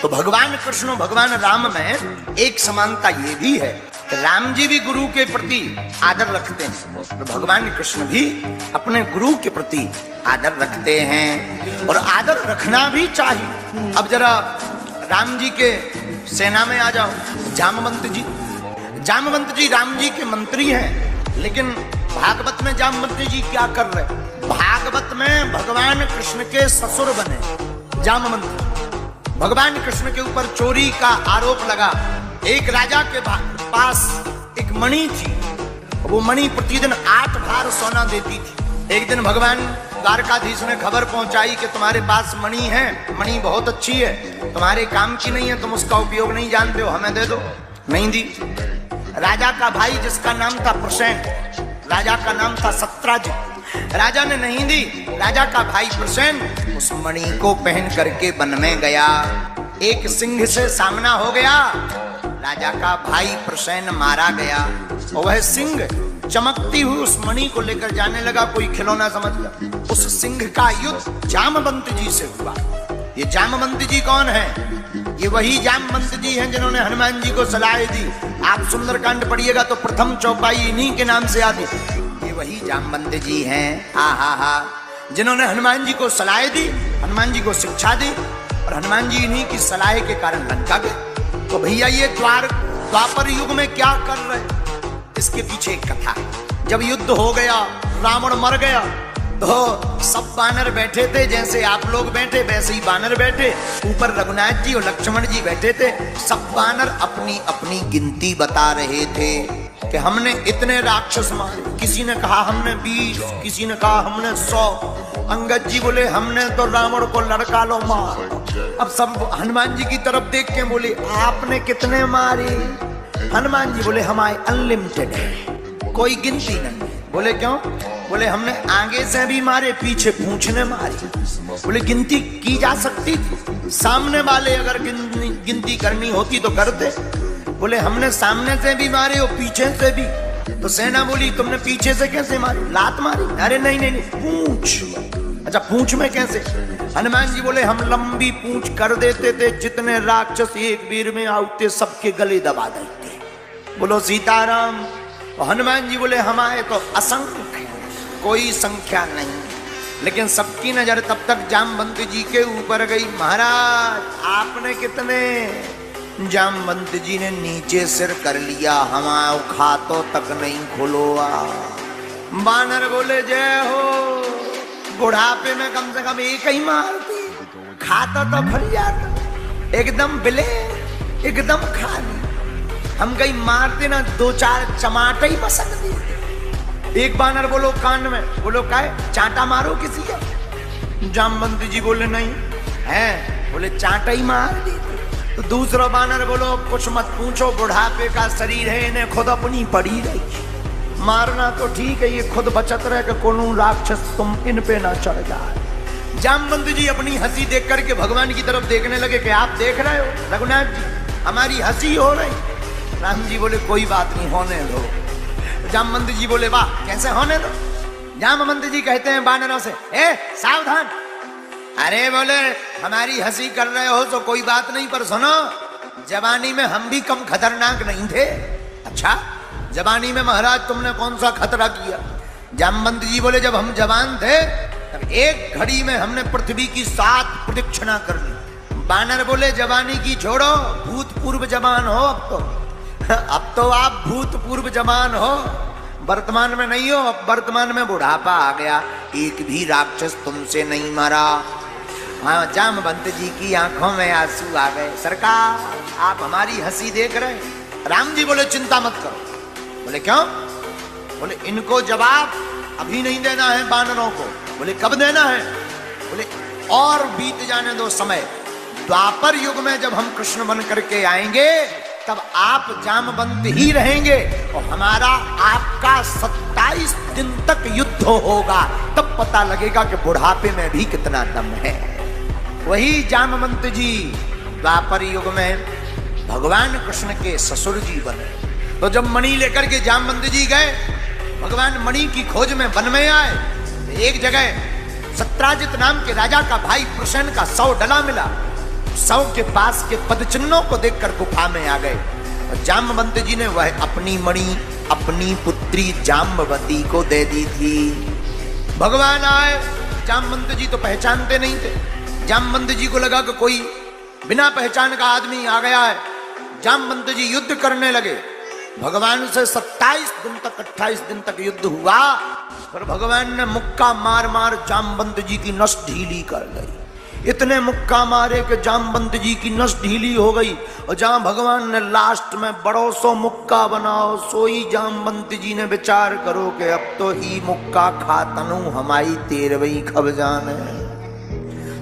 तो भगवान कृष्ण और भगवान राम में एक समानता ये भी है कि राम जी भी गुरु के प्रति आदर रखते हैं और भगवान कृष्ण भी अपने गुरु के प्रति आदर रखते हैं, और आदर रखना भी चाहिए। अब जरा राम जी के सेना में आ जाओ। जामवंत जी राम जी के मंत्री हैं, लेकिन भागवत में जामवंत जी क्या कर रहे? भागवत में भगवान कृष्ण के ससुर बने जामवंत। भगवान कृष्ण के ऊपर चोरी का आरोप लगा। एक राजा के पास एक मणि थी, वो मणि प्रतिदिन 8 भार सोना देती थी। एक दिन भगवान द्वारकाधीश ने खबर पहुंचाई कि तुम्हारे पास मणि है, मणि बहुत अच्छी है, तुम्हारे काम की नहीं है, तुम उसका उपयोग नहीं जानते हो, हमें दे दो। नहीं दी। राजा का भाई जिसका नाम था प्रसेन, राजा का नाम था सत्राजित, राजा ने नहीं दी। राजा का भाई प्रसेन उस मणि को पहन करके वन में गया। एक सिंह से सामना हो गया, राजा का भाई प्रसेन मारा गया, और वह सिंह चमकती हुई उस मणि को लेकर जाने लगा, कोई खिलौना समझकर। उस सिंह का युद्ध जामवंत जी से हुआ। ये जामवंत जी कौन है? ये वही जामवंत जी हैं जिन्होंने हनुमान जी को सलाह दी। आप सुंदरकांड पढ़िएगा तो प्रथम चौपाई इन्हीं के नाम से आती। ये वही जामवंत जी हैं, जिन्होंने हनुमान जी को सलाह दी, हनुमान जी को शिक्षा दी, और हनुमान जी इन्हीं की सलाह के कारण लंका गए। तो भैया ये द्वापर युग में क्या कर रहे? इसके पीछे एक कथा है। जब युद्ध हो गया, रावण मर गया, तो सब बानर बैठे थे, जैसे आप लोग बैठे वैसे ही बानर बैठे। ऊपर रघुनाथ जी और लक्ष्मण जी बैठे थे। सब बानर अपनी अपनी गिनती बता रहे थे कि हमने इतने राक्षस मारे। किसी ने कहा हमने 20, किसी ने कहा हमने 100। अंगद जी बोले हमने तो रावण को लड़का लो मार। अब सब हनुमान जी की तरफ देख के बोले आपने कितने मारे? हनुमान जी बोले हमारे अनलिमिटेड है, कोई गिनती नहीं। बोले क्यों? बोले हमने आगे से भी मारे, पीछे पूंछने मारी। बोले गिनती की जा सकती थी, सामने वाले अगर गिनती करनी होती तो करते। बोले हमने सामने से भी मारे और पीछे से भी। तो सेना बोली तुमने पीछे से कैसे मारी? लात मारी? अरे नहीं नहीं नहीं, पूंछ। अच्छा पूंछ में कैसे? हनुमान जी बोले हम लंबी पूंछ कर देते थे, जितने राक्षस एक वीर में आते सबके गले दबा देते। बोलो सीताराम। और हनुमान जी बोले हमारे तो असंख्य, कोई संख्या नहीं। लेकिन सबकी नजर तब तक जामवंत जी के ऊपर गई। महाराज आपने कितने? जामवंत जी ने नीचे सिर कर लिया, हमारा खातो तक नहीं खुलोआ। बानर बोले जय हो। बुढ़ापे में कम से कम एक ही मारती, खाता तो फल जाता, एकदम बिले, एकदम खाली। हम कहीं मारते ना 2-4 चमाटे ही मसक देते। एक बानर बोलो कान में, बोलो काय चांटा मारो किसी का? जामवंत जी बोले नहीं है, बोले चांटा ही मार देते। तो दूसरा बानर बोलो कुछ मत पूछो, बुढ़ापे का शरीर है, इन्हें खुद अपनी पड़ी रही। मारना तो ठीक है, ये खुद बचत रहे कि कोनो राक्षस तुम इन पे ना चढ़ जाए। जामवंत जी अपनी हंसी देख करके भगवान की तरफ देखने लगे कि आप देख रहे हो रघुनाथ जी हमारी हंसी हो रही। राम जी बोले कोई बात नहीं, होने दो। जामवंत जी बोले वाह कैसे होने दो? जामवंत जी कहते हैं बानरों से ए सावधान। अरे बोले हमारी हंसी कर रहे हो तो कोई बात नहीं, पर सुनो जवानी में हम भी कम खतरनाक नहीं थे। अच्छा जवानी में महाराज तुमने कौन सा खतरा किया? जामवंत जी बोले जब हम जवान थे तब एक घड़ी में हमने पृथ्वी की 7 प्रदक्षिणा कर ली। बानर बोले जवानी की छोड़ो, भूतपूर्व जवान हो अब तो आप भूतपूर्व जवान हो, वर्तमान में नहीं हो। अब वर्तमान में बुढ़ापा आ गया, एक भी राक्षस तुमसे नहीं मरा। हाँ जामवंत जी की आंखों में आंसू आ गए। सरकार आप हमारी हंसी देख रहे हैं? राम जी बोले चिंता मत करो। बोले क्यों? बोले इनको जवाब अभी नहीं देना है बानरों को। बोले कब देना है? बोले और बीत जाने दो समय। द्वापर युग में जब हम कृष्ण बन करके आएंगे तब आप जामवंत ही रहेंगे और हमारा आपका 27 दिन तक युद्ध होगा, तब पता लगेगा कि बुढ़ापे में भी कितना दम है। वही जामवंत जी द्वापर युग में भगवान कृष्ण के ससुर जी बने। तो जब मणि लेकर के जामवंत जी गए, भगवान मणि की खोज में वन में आए, एक जगह सत्राजित नाम के राजा का भाई प्रसेन का 100 डला मिला। शव के पास के पदचिन्हों को देखकर गुफा में आ गए। और जामवंत जी ने वह अपनी मणि अपनी पुत्री जाम्बवती को दे दी थी। भगवान आए, जामवंत जी तो पहचानते नहीं थे। जामवंत जी को लगा कि कोई बिना पहचान का आदमी आ गया है। जामवंत जी युद्ध करने लगे। भगवान से 27 दिन तक 28 दिन तक युद्ध हुआ, पर भगवान ने मुक्का मार मार जामवंत जी की नस ढीली कर गई। इतने मुक्का मारे कि जामवंत जी की नस ढीली हो गई। और जहां भगवान ने लास्ट में बड़ो सो मुक्का बनाओ, सोई जामवंत जी ने विचार करो कि अब तो ही मुक्का खातनु हमारी 13वीं खब जाने।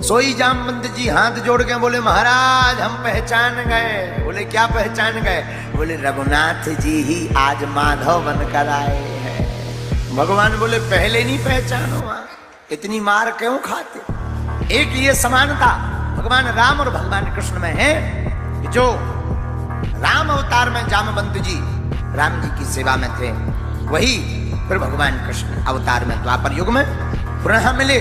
सोई जामवंत जी हाथ जोड़ के बोले, महाराज हम पहचान गए। बोले क्या पहचान गए? बोले रघुनाथ जी ही आज माधव बनकर आए हैं। भगवान बोले पहले नहीं पहचानो, इतनी मार क्यों खाते? एक ये समानता भगवान राम और भगवान कृष्ण में है कि जो राम अवतार में जामवंत जी राम जी की सेवा में थे, वही फिर भगवान कृष्ण अवतार में द्वापर युग में पुनः मिले।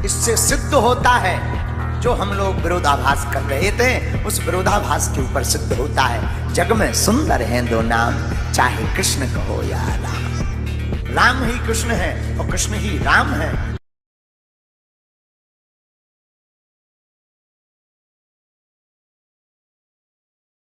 इससे सिद्ध होता है जो हम लोग विरोधाभास कर रहे थे, उस विरोधाभास के ऊपर सिद्ध होता है जग में सुंदर हैं दो नाम, चाहे कृष्ण कहो या राम। राम ही कृष्ण है और कृष्ण ही राम है।